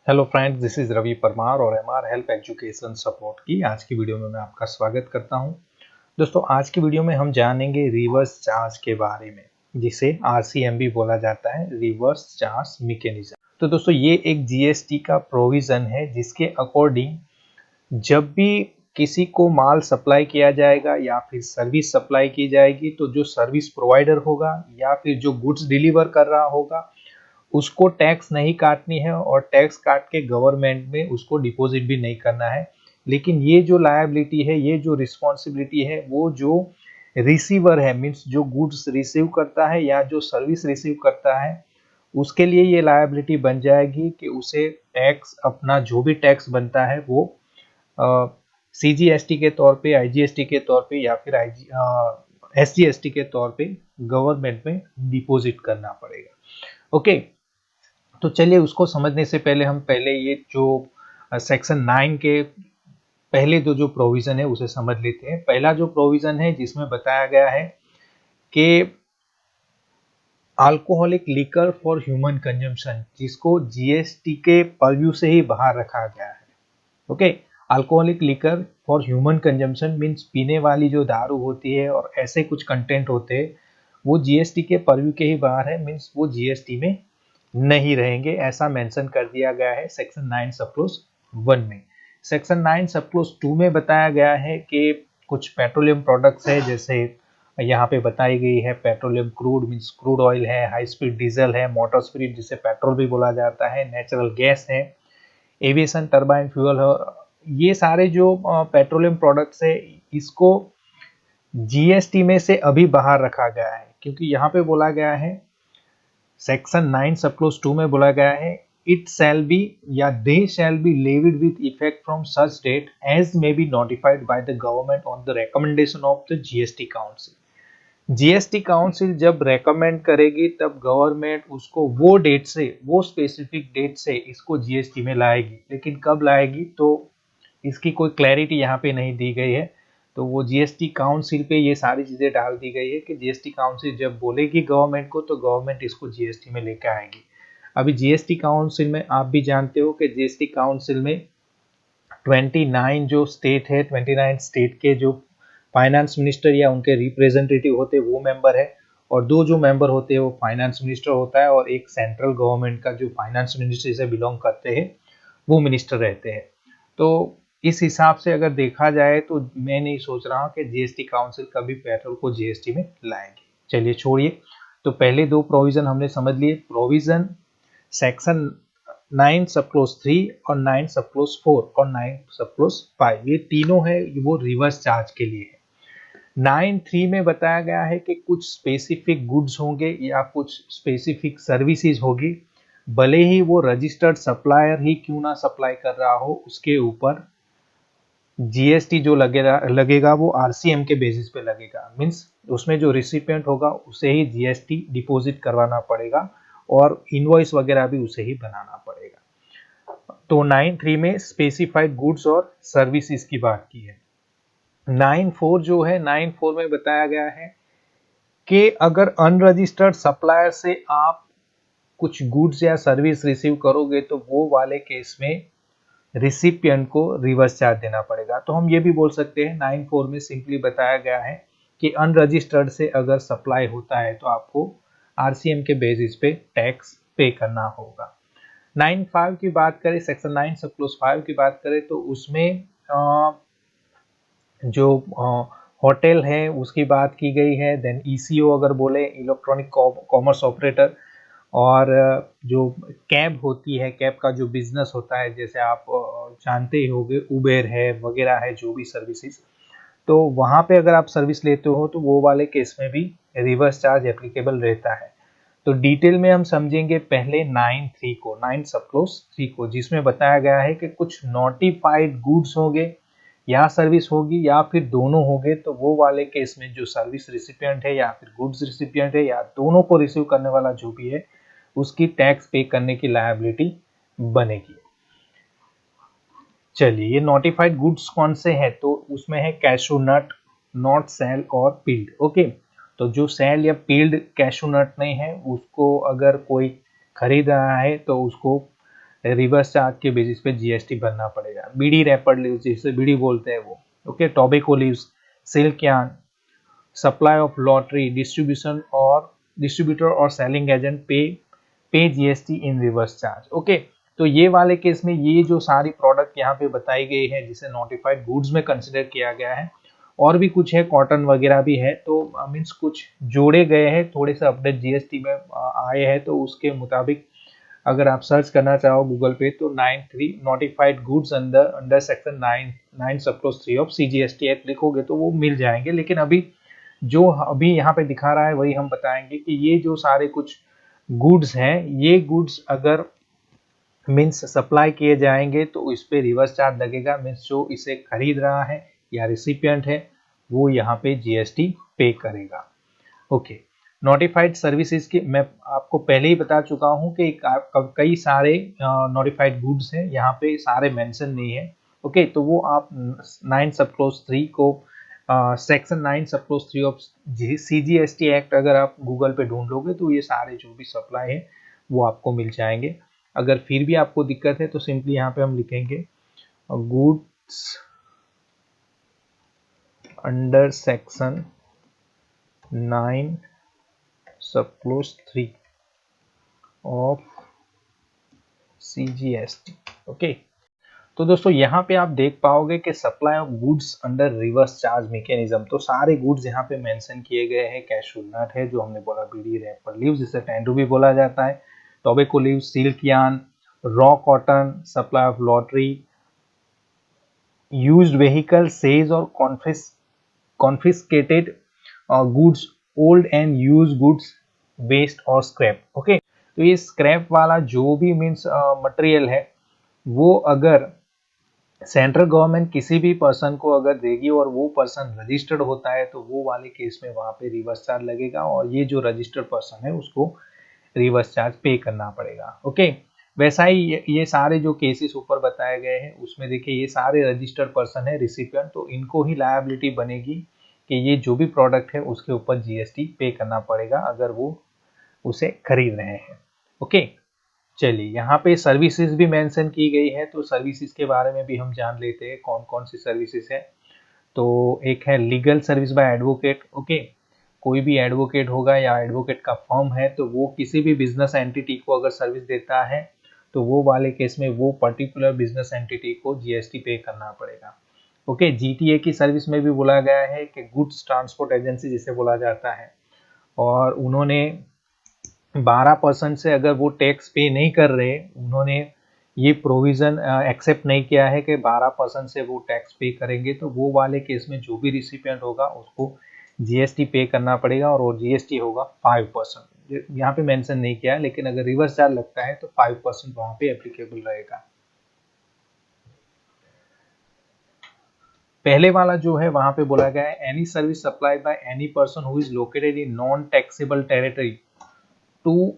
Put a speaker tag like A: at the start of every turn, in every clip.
A: Hello friends, this is Ravi Parmar और MR help education support की आज की वीडियो में मैं आपका स्वागत करता हूं। दोस्तों, आज की वीडियो में हम जानेंगे रिवर्स चार्ज के बारे में, जिसे आरसीएम भी बोला जाता है, रिवर्स चार्ज मैकेनिज्म। तो दोस्तों, ये एक जीएसटी का प्रोविजन है जिसके अकॉर्डिंग जब भी किसी को माल सप्लाई किया जाएगा या फिर सर्विस सप्लाई की जाएगी, तो जो सर्विस प्रोवाइडर होगा या फिर जो गुड्स डिलीवर कर रहा होगा उसको टैक्स नहीं काटनी है और टैक्स काट के गवर्नमेंट में उसको डिपॉजिट भी नहीं करना है। लेकिन ये जो लायबिलिटी है, ये जो रिस्पॉन्सिबिलिटी है, वो जो रिसीवर है, मीन्स जो गुड्स रिसीव करता है या जो सर्विस रिसीव करता है, उसके लिए ये लायबिलिटी बन जाएगी कि उसे टैक्स, अपना जो भी टैक्स बनता है वो सीजीएसटी के तौर पे, आईजीएसटी के तौर पे या फिर एसजीएसटी के तौर पे गवर्नमेंट में डिपॉजिट करना पड़ेगा। ओके, तो चलिए उसको समझने से पहले हम पहले ये जो सेक्शन 9 के पहले जो प्रोविजन है उसे समझ लेते हैं। पहला जो प्रोविजन है जिसमें बताया गया है कि alcoholic liquor for human consumption, जिसको जीएसटी के परव्यू से ही बाहर रखा गया है। Okay, alcoholic liquor for human consumption means पीने वाली जो दारू होती है और ऐसे कुछ कंटेंट होते हैं वो जीएसटी के परव्यू के ही बाहर है, मीन्स वो जीएसटी में नहीं रहेंगे, ऐसा मेंशन कर दिया गया है सेक्शन 9 सब क्लोज 1 में। सेक्शन 9 सब क्लोज 2 में बताया गया है कि कुछ पेट्रोलियम प्रोडक्ट्स है, जैसे यहाँ पे बताई गई है petroleum crude means crude oil है, हाई स्पीड डीजल है, मोटर स्पीड जिसे पेट्रोल भी बोला जाता है, नेचुरल गैस है, एविएशन टर्बाइन फ्यूल है। ये सारे जो पेट्रोलियम प्रोडक्ट्स है, इसको जीएसटी में से अभी बाहर रखा गया है, क्योंकि यहाँ पे बोला गया है सेक्शन 9 सब क्लोज 2 में बोला गया है इट शैल बी या they shall be levied with effect from such date as may be notified by the government on the recommendation of the GST council. GST council जब रेकमेंड करेगी तब government उसको वो डेट से, वो specific date से इसको जीएसटी में लाएगी, लेकिन कब लाएगी तो इसकी कोई क्लैरिटी यहाँ पे नहीं दी गई है। तो वो जीएसटी काउंसिल पे ये सारी चीजें डाल दी गई है कि जीएसटी काउंसिल जब बोलेगी गवर्नमेंट को तो गवर्नमेंट इसको जीएसटी में लेकर आएगी। अभी जीएसटी काउंसिल में आप भी जानते हो कि जीएसटी काउंसिल में 29 जो स्टेट है, 29 स्टेट के जो फाइनेंस मिनिस्टर या उनके रिप्रेजेंटेटिव होते हैं वो मेंबर है, और दो जो मेंबर होते हैं वो फाइनेंस मिनिस्टर होता है और एक सेंट्रल गवर्नमेंट का जो फाइनेंस मिनिस्ट्री से बिलोंग करते हैं वो मिनिस्टर रहते हैं। तो इस हिसाब से अगर देखा जाए तो मैं नहीं सोच रहा हूँ कि जीएसटी काउंसिल कभी पेट्रोल को जीएसटी में लाएगी। चलिए छोड़िए, तो पहले दो प्रोविजन हमने समझ लिए। प्रोविजन सेक्शन 9 सब क्लोज 3 और 9 सब क्लोज 4 और 9 सब क्लोज 5, ये तीनों है वो रिवर्स चार्ज के लिए है। 9(3) में बताया गया है कि कुछ स्पेसिफिक गुड्स होंगे या कुछ स्पेसिफिक सर्विसेज होगी, भले ही वो रजिस्टर्ड सप्लायर ही क्यों ना सप्लाई कर रहा हो, उसके ऊपर जीएसटी जो लगेगा वो आरसीएम के बेसिस पे लगेगा। मीन्स उसमें जो रिसिपिएंट होगा उसे ही जीएसटी डिपॉजिट करवाना पड़ेगा और इनवॉइस वगैरह भी उसे ही बनाना पड़ेगा। तो 9(3) में स्पेसिफाइड गुड्स और सर्विसेज की बात की है। 9(4) जो है, 9(4) में बताया गया है कि अगर अनरजिस्टर्ड सप्लायर से आप कुछ गुड्स या सर्विस रिसीव करोगे तो वो वाले केस में रिसिपिएंट को रिवर्स चार्ज देना पड़ेगा। तो हम ये भी बोल सकते हैं 9(4) में सिंपली बताया गया है कि अनरजिस्टर्ड से अगर सप्लाई होता है तो आपको आरसीएम के बेसिस पे टैक्स पे करना होगा। 9(5) की बात करें, सेक्शन 9 सब क्लोज 5 की बात करें तो उसमें जो होटल है उसकी बात की गई है। देन ईसीओ अगर बोले, इलेक्ट्रॉनिक कॉमर्स ऑपरेटर, और जो कैब होती है, कैब का जो बिजनेस होता है, जैसे आप जानते ही होंगे उबेर है वगैरह है जो भी सर्विसेज, तो वहाँ पे अगर आप सर्विस लेते हो तो वो वाले केस में भी रिवर्स चार्ज एप्लीकेबल रहता है। तो डिटेल में हम समझेंगे पहले 9(3) को, 9 सब क्लोज 3 को, जिसमें बताया गया है कि कुछ नोटिफाइड गुड्स होंगे या सर्विस होगी या फिर दोनों होंगे, तो वो वाले केस में जो सर्विस रिसिपिएंट है या फिर गुड्स रिसिपिएंट है या दोनों को रिसीव करने वाला जो भी है उसकी टैक्स पे करने की लायबिलिटी बनेगी। चलिए, ये नोटिफाइड गुड्स कौन से हैं, तो उसमें है कैशू नट, नॉट सेल और पील्ड। ओके, तो जो सेल या पील्ड कैशू नट नहीं है उसको अगर कोई खरीद रहा है तो उसको रिवर्स चार्ज के बेसिस पे जीएसटी भरना पड़ेगा। बीड़ी रैपर लीव्स, जिसे बीड़ी बोलते हैं वो, okay, tobacco leaves, silk yarn, supply of lottery, distributor और सेलिंग एजेंट पे GST in reverse charge. Okay, तो ये वाले केस में ये जो सारी प्रोडक्ट यहाँ पे बताई गई है जिसे नोटिफाइड गुड्स में कंसिडर किया गया है, और भी कुछ है, कॉटन वगैरह भी है, तो मीन्स कुछ जोड़े गए हैं, थोड़े से अपडेट जीएसटी में आए हैं, तो उसके मुताबिक अगर आप सर्च करना चाहो गूगल पे तो 93 notified goods under under section 9 sub clause 3 of CGST act लिखोगे तो वो मिल जाएंगे। लेकिन अभी जो अभी यहाँ पे दिखा रहा है वही हम बताएंगे कि ये जो सारे कुछ गुड्स हैं, ये गुड्स अगर मीन्स सप्लाई किए जाएंगे तो इस पे रिवर्स चार्ज लगेगा। मीन्स जो इसे खरीद रहा है या रिसिपिएंट है वो यहाँ पे जीएसटी पे करेगा। ओके, नोटिफाइड सर्विसेज की मैं आपको पहले ही बता चुका हूँ कि कई सारे नोटिफाइड गुड्स हैं, यहाँ पे सारे मेंशन नहीं है। ओके, तो वो आप 9 सब क्लॉज 3 को section 9 sub clause 3 of CGST act अगर आप गूगल पे ढूंढ लोगे तो ये सारे जो भी सप्लाई है वो आपको मिल जाएंगे। अगर फिर भी आपको दिक्कत है तो सिंपली यहाँ पे हम लिखेंगे goods under section 9 sub clause 3 of CGST. Okay, तो दोस्तों यहाँ पे आप देख पाओगे कि supply of goods under reverse charge mechanism, तो सारे गुड्स यहाँ पे मेंशन किए गए हैं। कैशू नट है जो हमने बोला, बीड़ी रैपर लीव्स जिसे टेंडू भी बोला जाता है, tobacco leaves, silk yarn, raw cotton, supply of lottery, used vehicle, seized और confiscated goods, old and use goods, waste और स्क्रैप। ओके, तो ये स्क्रैप वाला जो भी मीन्स मटेरियल है वो अगर सेंट्रल गवर्नमेंट किसी भी पर्सन को अगर देगी और वो पर्सन रजिस्टर्ड होता है तो वो वाले केस में वहां पे रिवर्स चार्ज लगेगा, और ये जो रजिस्टर्ड पर्सन है उसको रिवर्स चार्ज पे करना पड़ेगा। ओके, वैसा ही ये सारे जो केसेस ऊपर बताए गए हैं उसमें देखिए ये सारे रजिस्टर्ड पर्सन है रिसिपिएंट, तो इनको ही लायबिलिटी बनेगी कि ये जो भी प्रोडक्ट है उसके ऊपर जीएसटी पे करना पड़ेगा अगर वो उसे खरीद रहे हैं। ओके, चलिए यहाँ पे सर्विसेज भी मेंशन की गई है, तो सर्विसेज के बारे में भी हम जान लेते हैं कौन कौन सी सर्विसेज है। तो एक है legal service by advocate. Okay, कोई भी एडवोकेट होगा या एडवोकेट का फर्म है तो वो किसी भी बिजनेस एंटिटी को अगर सर्विस देता है तो वो वाले केस में वो पर्टिकुलर बिजनेस एंटिटी को जीएसटी पे करना पड़ेगा। ओके, जीटीए की सर्विस में भी बोला गया है कि गुड्स ट्रांसपोर्ट एजेंसी जिसे बोला जाता है, और उन्होंने 12% से अगर वो टैक्स पे नहीं कर रहे, उन्होंने ये प्रोविजन एक्सेप्ट नहीं किया है कि 12% से वो टैक्स पे करेंगे, तो वो वाले केस में जो भी रिसिपिएंट होगा उसको जीएसटी पे करना पड़ेगा, और वो जीएसटी होगा 5%। यहाँ पे मेंशन नहीं किया है, लेकिन अगर रिवर्स चार्ज लगता है तो 5% वहां पे एप्लीकेबल रहेगा। पहले वाला जो है वहां पे बोला गया है any service supplied by any person who is located in non taxable territory to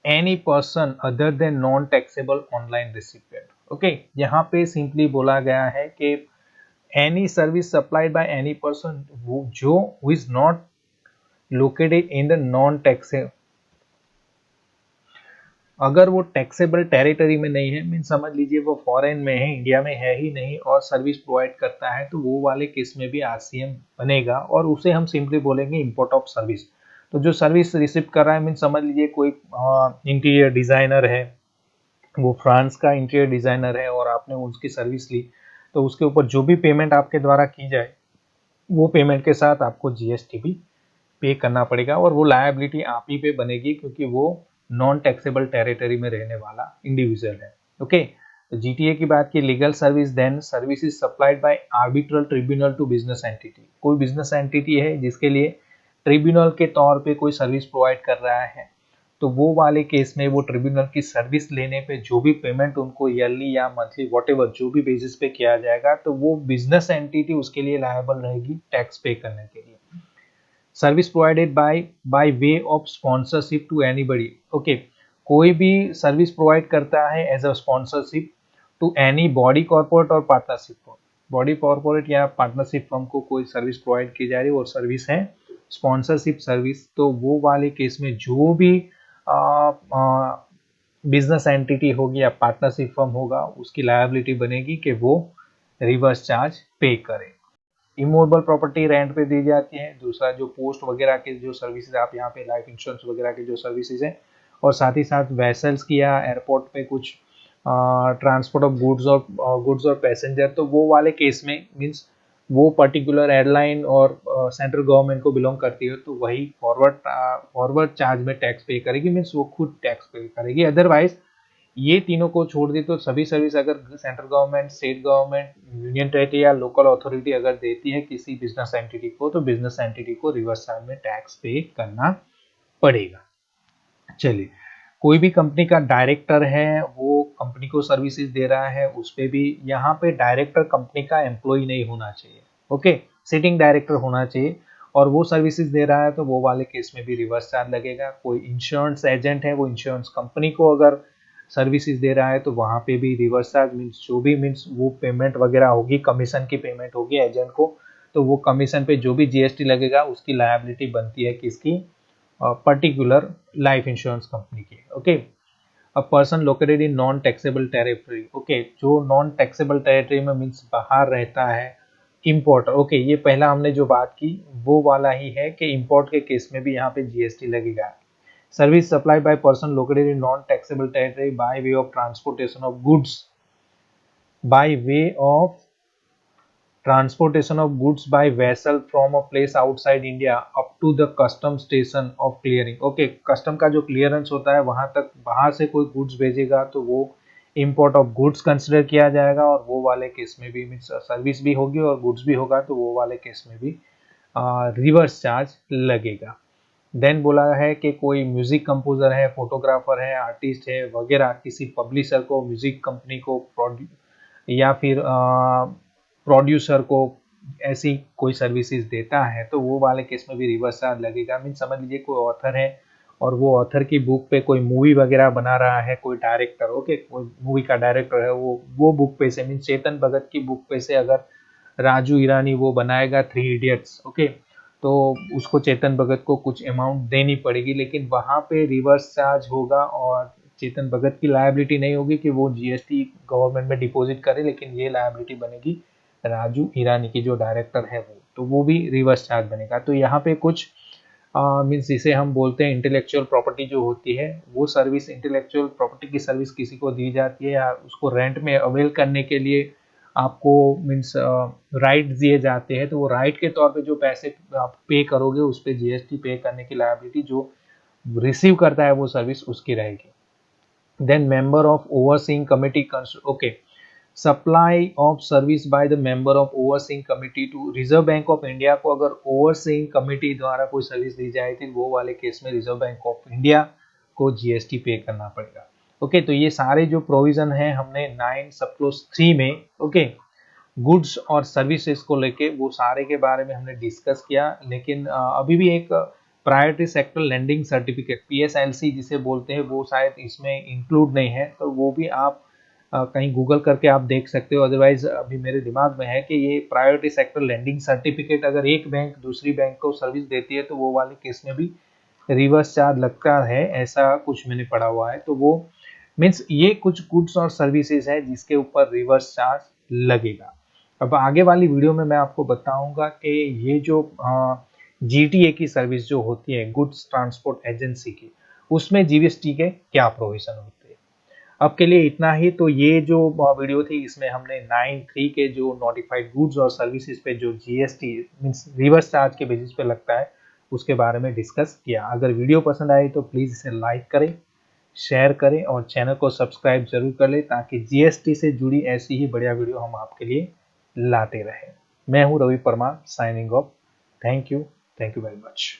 A: any person other than non taxable online recipient. Okay, यहाँ पे सिंपली बोला गया है कि any service supplied by any person जो who is not located in the non taxable, अगर वो taxable territory में नहीं है, मीन समझ लीजिए वो फॉरेन में है, इंडिया में है ही नहीं और सर्विस प्रोवाइड करता है, तो वो वाले केस में भी आरसीएम बनेगा, और उसे हम सिंपली बोलेंगे इंपोर्ट ऑफ सर्विस। तो जो सर्विस रिसीव कर रहा है, मीन समझ लीजिए कोई इंटीरियर डिजाइनर है, वो फ्रांस का इंटीरियर डिजाइनर है और आपने उसकी सर्विस ली, तो उसके ऊपर जो भी पेमेंट आपके द्वारा की जाए वो पेमेंट के साथ आपको जीएसटी भी पे करना पड़ेगा, और वो लायबिलिटी आप ही पे बनेगी क्योंकि वो नॉन टैक्सेबल टेरिटरी में रहने वाला इंडिविजुअल है। ओके, तो जीटीए की बात की legal service, then service is supplied by arbitral tribunal to business entity. कोई बिजनेस एंटिटी है जिसके लिए ट्रिब्यूनल के तौर पे कोई सर्विस प्रोवाइड कर रहा है, तो वो वाले केस में वो ट्रिब्यूनल की सर्विस लेने पे जो भी पेमेंट उनको ईयरली या मंथली व्हाटएवर जो भी बेसिस पे किया जाएगा, तो वो बिजनेस एंटिटी उसके लिए लायबल रहेगी टैक्स पे करने के लिए। Service provided by way of sponsorship to anybody. Okay, कोई भी सर्विस प्रोवाइड करता है as a sponsorship to any body corporate और पार्टनरशिप फर्म, बॉडी कॉर्पोरेट या पार्टनरशिप फर्म को कोई सर्विस प्रोवाइड की जा रही है और सर्विस है स्पॉन्सरशिप सर्विस, तो वो वाले केस में जो भी बिजनेस एंटिटी होगी या पार्टनरशिप फर्म होगा, उसकी लायबिलिटी बनेगी कि वो रिवर्स चार्ज पे करे। इमूवेबल प्रॉपर्टी रेंट पे दी जाती है। दूसरा जो पोस्ट वगैरह के जो सर्विसेज, आप यहाँ पे लाइफ इंश्योरेंस वगैरह के जो सर्विसेज हैं, और साथ ही साथ वेसल्स की या एयरपोर्ट पे कुछ ट्रांसपोर्ट ऑफ गुड्स और पैसेंजर, तो वो वाले केस में मीन्स वो पर्टिकुलर एयरलाइन और सेंट्रल गवर्नमेंट को बिलोंग करती है, तो वही फॉरवर्ड चार्ज में टैक्स पे करेगी, मीन्स वो खुद टैक्स पे करेगी। अदरवाइज ये तीनों को छोड़ दी तो सभी सर्विस अगर central government, state government, union territory या लोकल अथॉरिटी अगर देती है किसी बिजनेस एंटिटी को, तो बिजनेस एंटिटी को रिवर्स चार्ज में टैक्स पे करना पड़ेगा। चलिए, कोई भी कंपनी का डायरेक्टर है, वो कंपनी को सर्विसेज दे रहा है, उस पे भी यहाँ पे डायरेक्टर कंपनी का एम्प्लॉय नहीं होना चाहिए, ओके, सिटिंग डायरेक्टर होना चाहिए, और वो सर्विसेज दे रहा है तो वो वाले केस में भी रिवर्स चार्ज लगेगा। कोई इंश्योरेंस एजेंट है, वो इंश्योरेंस कंपनी को अगर सर्विसेज दे रहा है तो वहाँ पे भी रिवर्स चार्ज मीन्स जो भी मीन्स वो पेमेंट वगैरह होगी, कमीशन की पेमेंट होगी एजेंट को, तो वो कमीशन पे जो भी जीएसटी लगेगा उसकी लायबिलिटी बनती है किसकी, पर्टिकुलर लाइफ इंश्योरेंस कंपनी की, okay. A person located in non taxable territory, okay, जो नॉन टैक्सेबल टेरिटरी में मीन्स बाहर रहता है, इम्पोर्टर, ओके, ये पहला हमने जो बात की वो वाला ही है कि इम्पोर्ट के केस में भी यहाँ पे जीएसटी लगेगा। Service supply by person located in non taxable territory bye way of transportation of goods, bye way of transportation of goods by vessel from a place outside India up to the custom station of clearing, okay, custom का जो clearance होता है वहां तक बाहर से कोई goods भेजेगा तो वो इंपोर्ट ऑफ गुड्स कंसिडर किया जाएगा, और वो वाले केस में भी मीन्स सर्विस भी होगी और गुड्स भी होगा, तो वो वाले केस में भी रिवर्स चार्ज लगेगा। देन बोला है कि कोई म्यूजिक कंपोजर है, फोटोग्राफर है, आर्टिस्ट है वगैरह, किसी पब्लिशर को, म्यूजिक कंपनी को, या फिर प्रोड्यूसर को ऐसी कोई सर्विसेज देता है तो वो वाले केस में भी रिवर्स चार्ज लगेगा। मीन समझ लीजिए कोई ऑथर है और वो ऑथर की बुक पे कोई मूवी वगैरह बना रहा है, कोई डायरेक्टर, ओके, कोई मूवी का डायरेक्टर है, वो बुक पे से मीन चेतन भगत की बुक पे से अगर राजू ईरानी वो बनाएगा 3 इडियट्स, ओके, तो उसको चेतन भगत को कुछ अमाउंट देनी पड़ेगी, लेकिन वहां पे रिवर्स चार्ज होगा और चेतन भगत की लायबिलिटी नहीं होगी कि वो जीएसटी गवर्नमेंट में डिपॉजिट करे, लेकिन ये लायबिलिटी बनेगी राजू ईरानी की जो डायरेक्टर है वो, तो वो भी रिवर्स चार्ज बनेगा। तो यहाँ पे कुछ मीन्स इसे हम बोलते हैं इंटेलेक्चुअल प्रॉपर्टी जो होती है, वो सर्विस, इंटेलेक्चुअल प्रॉपर्टी की सर्विस किसी को दी जाती है या उसको रेंट में अवेल करने के लिए आपको मीन्स राइट दिए जाते हैं, तो वो राइट के तौर पे जो पैसे आप पे करोगे उस पर जीएसटी पे करने की लायबिलिटी जो रिसीव करता है वो सर्विस उसकी रहेगी। Then member of overseeing committee, okay, supply of service by the member of overseeing committee to Reserve Bank of India को अगर ओवरसीइंग कमिटी द्वारा कोई सर्विस दी जाए थी, वो वाले केस में रिजर्व बैंक ऑफ इंडिया को जीएसटी पे करना पड़ेगा, ओके। तो ये सारे जो प्रोविजन है हमने 9 सब क्लोज 3 में, ओके, गुड्स और सर्विसेज को लेके वो सारे के बारे में हमने डिस्कस किया, लेकिन अभी भी एक प्रायोरिटी सेक्टर लैंडिंग सर्टिफिकेट पीएसएलसी जिसे बोलते हैं वो शायद इसमें इंक्लूड नहीं है, तो वो भी आप कहीं गूगल करके आप देख सकते हो। अदरवाइज अभी मेरे दिमाग में है कि ये प्रायोरिटी सेक्टर लैंडिंग सर्टिफिकेट अगर एक बैंक दूसरी बैंक को सर्विस देती है तो वो वाले केस में भी रिवर्स चार्ज लगता है, ऐसा कुछ मैंने पढ़ा हुआ है। तो वो मीन्स ये कुछ गुड्स और सर्विसेज है जिसके ऊपर रिवर्स चार्ज लगेगा। अब आगे वाली वीडियो में मैं आपको बताऊंगा कि ये जो जीटीए की सर्विस जो होती है, गुड्स ट्रांसपोर्ट एजेंसी की, उसमें जीएसटी के क्या प्रोविजन होते हैं। अब के लिए इतना ही। तो ये जो वीडियो थी इसमें हमने 9(3) के जो नोटिफाइड गुड्स और सर्विसेज पे जो जीएसटी मींस रिवर्स चार्ज के बेसिस पे लगता है उसके बारे में डिस्कस किया। अगर वीडियो पसंद आई तो प्लीज इसे लाइक करें, शेयर करें और चैनल को सब्सक्राइब जरूर कर लें ताकि जीएसटी से जुड़ी ऐसी ही बढ़िया वीडियो हम आपके लिए लाते रहें। मैं हूं Ravi Parmar, signing off. Thank you very much.